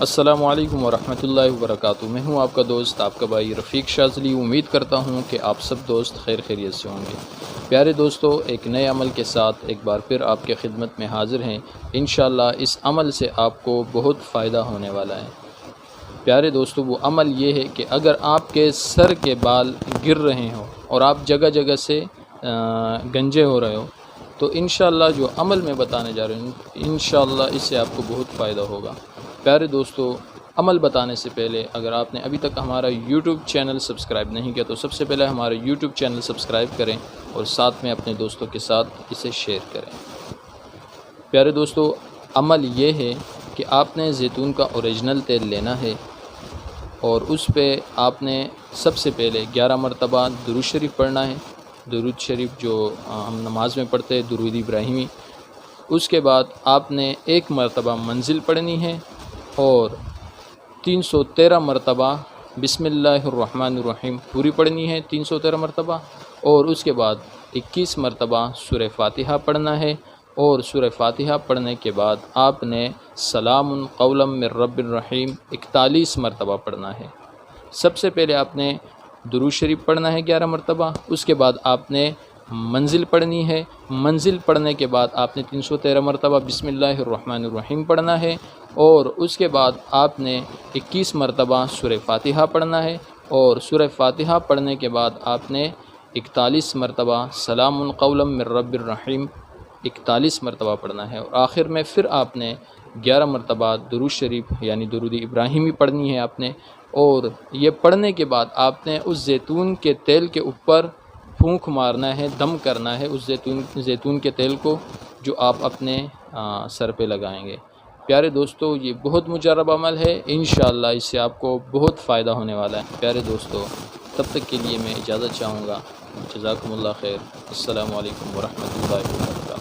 السلام علیکم ورحمۃ اللہ وبرکاتہ۔ میں ہوں آپ کا دوست، آپ کا بھائی رفیق شاذلی۔ امید کرتا ہوں کہ آپ سب دوست خیر خیریت سے ہوں گے۔ پیارے دوستو، ایک نئے عمل کے ساتھ ایک بار پھر آپ کے خدمت میں حاضر ہیں۔ انشاءاللہ اس عمل سے آپ کو بہت فائدہ ہونے والا ہے۔ پیارے دوستو، وہ عمل یہ ہے کہ اگر آپ کے سر کے بال گر رہے ہوں اور آپ جگہ جگہ سے گنجے ہو رہے ہو، تو انشاءاللہ جو عمل میں بتانے جا رہے ہوں انشاءاللہ اس سے آپ کو بہت فائدہ ہوگا۔ پیارے دوستو، عمل بتانے سے پہلے اگر آپ نے ابھی تک ہمارا یوٹیوب چینل سبسکرائب نہیں کیا تو سب سے پہلے ہمارا یوٹیوب چینل سبسکرائب کریں اور ساتھ میں اپنے دوستوں کے ساتھ اسے شیئر کریں۔ پیارے دوستو، عمل یہ ہے کہ آپ نے زیتون کا اوریجنل تیل لینا ہے اور اس پہ آپ نے سب سے پہلے 11 مرتبہ درود شریف پڑھنا ہے۔ درود شریف جو ہم نماز میں پڑھتے ہیں، درود ابراہیمی۔ اس کے بعد آپ نے 1 مرتبہ منزل پڑھنی ہے اور 313 مرتبہ بسم اللہ الرحمن الرحیم پوری پڑھنی ہے 313 مرتبہ، اور اس کے بعد 21 مرتبہ سورہ فاتحہ پڑھنا ہے، اور سورہ فاتحہ پڑھنے کے بعد آپ نے سلام قولا من رب الرحیم 41 مرتبہ پڑھنا ہے۔ سب سے پہلے آپ نے درود شریف پڑھنا ہے 11 مرتبہ، اس کے بعد آپ نے منزل پڑھنی ہے۔ منزل پڑھنے کے بعد آپ نے 313 مرتبہ بسم اللہ الرحمن الرحیم پڑھنا ہے، اور اس کے بعد آپ نے 21 مرتبہ سورہ فاتحہ پڑھنا ہے، اور سورہ فاتحہ پڑھنے کے بعد آپ نے 41 مرتبہ سلام قولا من رب الرحیم 41 مرتبہ پڑھنا ہے، اور آخر میں پھر آپ نے 11 مرتبہ درود شریف یعنی درود ابراہیمی پڑھنی ہے آپ نے، اور یہ پڑھنے کے بعد آپ نے اس زیتون کے تیل کے اوپر پھونک مارنا ہے، دم کرنا ہے اس زیتون کے تیل کو جو آپ اپنے سر پہ لگائیں گے۔ پیارے دوستو، یہ بہت مجرب عمل ہے، انشاءاللہ اس سے آپ کو بہت فائدہ ہونے والا ہے۔ پیارے دوستو، تب تک کے لیے میں اجازت چاہوں گا۔ جزاکم اللہ خیر۔ السلام علیکم ورحمۃ اللہ وبرکاتہ۔